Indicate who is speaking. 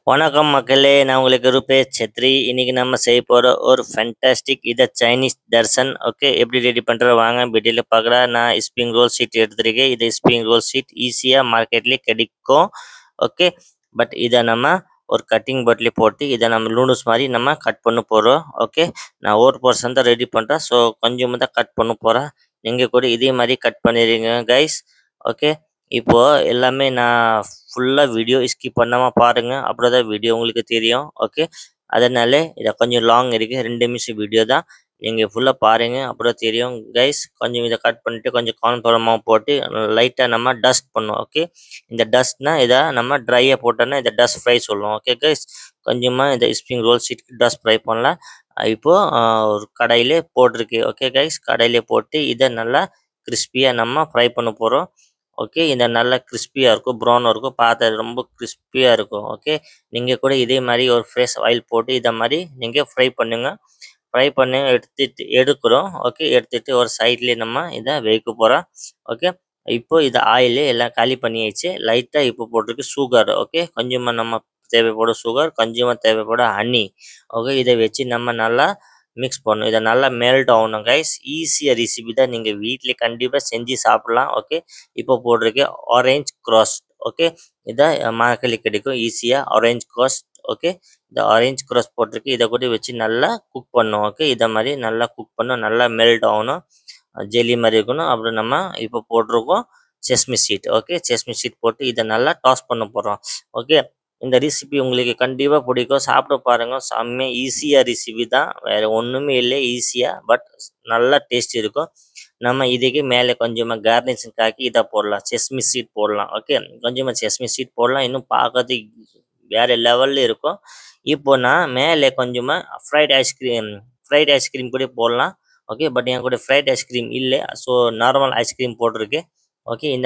Speaker 1: வணக்கம் மக்களே, நான் உங்களுக்கு ரூபேஷ் செத்ரி. இன்னைக்கு நம்ம செய்ய போகிற ஒரு ஃபேண்டாஸ்டிக் இதை சைனீஸ் தர்சன். ஓகே, எப்படி ரெடி பண்ணுற வாங்க வீடியோவில் பார்க்கலாம். நான் ஸ்ப்ரிங் ரோல் ஷீட் எடுத்துருக்கேன். இது ஸ்ப்ரிங் ரோல் ஷீட் ஈஸியாக மார்க்கெட்லேயே கிடைக்கும். ஓகே, பட் இதை நம்ம ஒரு கட்டிங் போர்ட்லேயே போட்டு இதை நம்ம லூனூஸ் மாதிரி நம்ம கட் பண்ண போகிறோம். ஓகே, நான் ஒரு பர்சன் தான் ரெடி பண்ணுறேன். ஸோ கொஞ்சமாக தான் கட் பண்ண போகிறேன். நீங்கள் கூட இதே மாதிரி கட் பண்ணிடுங்க கைஸ். ஓகே, இப்போ எல்லாமே நான் ஃபுல்லாக வீடியோ ஸ்கிப் பண்ணாமல் பாருங்கள். அப்படி தான் வீடியோ உங்களுக்கு தெரியும். ஓகே, அதனால இதை கொஞ்சம் லாங் இருக்குது, 2 நிமிஷம் வீடியோ தான். நீங்கள் ஃபுல்லாக பாருங்கள், அப்படி தான் தெரியும் கைஸ். கொஞ்சம் இதை கட் பண்ணிவிட்டு கொஞ்சம் கார்ன்ஃப்ளவர் போட்டு லைட்டாக நம்ம டஸ்ட் பண்ணுவோம். ஓகே, இந்த டஸ்ட்னா இதை நம்ம ட்ரையாக போட்டோன்னா இதை டஸ்ட் ஃப்ரை சொல்லுவோம். ஓகே கைஸ், கொஞ்சமாக இந்த ஸ்ப்ரிங் ரோல் ஷீட்டுக்கு டஸ்ட் ஃப்ரை பண்ணலாம். இப்போது ஒரு கடாயிலே போட்டிருக்கு. ஓகே கைஸ், கடாயிலே போட்டு இதை நல்லா கிறிஸ்பியாக நம்ம ஃப்ரை பண்ண போகிறோம். ஓகே, இந்த நல்லா கிறிஸ்பியாக இருக்கும், ப்ரௌனாக இருக்கும், பார்த்து ரொம்ப கிறிஸ்பியாக இருக்கும். ஓகே, நீங்கள் கூட இதே மாதிரி ஒரு ஃப்ரெஷ் ஆயில் போட்டு இதை மாதிரி நீங்கள் ஃப்ரை பண்ணுங்கள். ஃப்ரை பண்ணி எடுக்கிறோம். ஓகே, எடுத்துகிட்டு ஒரு சைட்லேயே நம்ம இதை வைக்க போகிறோம். ஓகே, இப்போ இதை ஆயிலே எல்லாம் காலி பண்ணியாச்சு. லைட்டாக இப்போ போட்டிருக்கு சுகர். ஓகே, கொஞ்சமாக நம்ம தேவைப்படும் சுகர், கொஞ்சமாக தேவைப்படும் ஹனி. ஓகே, இதை வச்சு நம்ம நல்லா மிக்ஸ் பண்ணணும். இதை நல்லா மெல்ட் ஆகணும் கைஸ். ஈஸியாக ரெசிபி தான், நீங்கள் வீட்டிலே கண்டிப்பாக செஞ்சு சாப்பிட்லாம். ஓகே, இப்போ போட்டிருக்கு ஆரஞ்ச் க்ரஸ்ட். ஓகே, இதை மார்க்கெட்டில் கிடைக்கும் ஈஸியாக ஆரஞ்ச் க்ரஸ்ட். ஓகே, இந்த ஆரஞ்ச் க்ரஸ்ட் போட்டிருக்கு. இதை கூட வச்சு நல்லா குக் பண்ணணும். ஓகே, இதை மாதிரி நல்லா குக் பண்ணணும், நல்லா மெல்ட் ஆகணும், ஜெல்லி மாதிரி இருக்கணும். அப்புறம் நம்ம இப்போ போட்டிருக்கோம் sesame seed. Okay, sesame seed போட்டு இதை நல்லா டாஸ் பண்ண போகிறோம். ஓகே, இந்த ரெசிபி உங்களுக்கு கண்டிப்பாக பிடிக்கும், சாப்பிட்டு பாருங்கள். செம்மையாக ஈஸியாக ரெசிபி தான், வேறு ஒன்றுமே இல்லை, ஈஸியாக பட் நல்லா டேஸ்ட் இருக்கும். நம்ம இதுக்கு மேலே கொஞ்சமாக கார்னிஷிங் காக்கி இதை போடலாம், செஸ்மி சீட் போடலாம். ஓகே, கொஞ்சமாக செஸ்மி சீட் போடலாம், இன்னும் பார்க்கறது வேறு லெவலில் இருக்கும். இப்போ நான் மேலே கொஞ்சமாக ஃப்ரைட் ஐஸ்கிரீம் கூட போடலாம். ஓகே, பட் என் கூட ஃப்ரைட் ஐஸ்கிரீம் இல்லை, ஸோ நார்மல் ஐஸ்கிரீம் போட்டிருக்கு. ஓகே, இந்த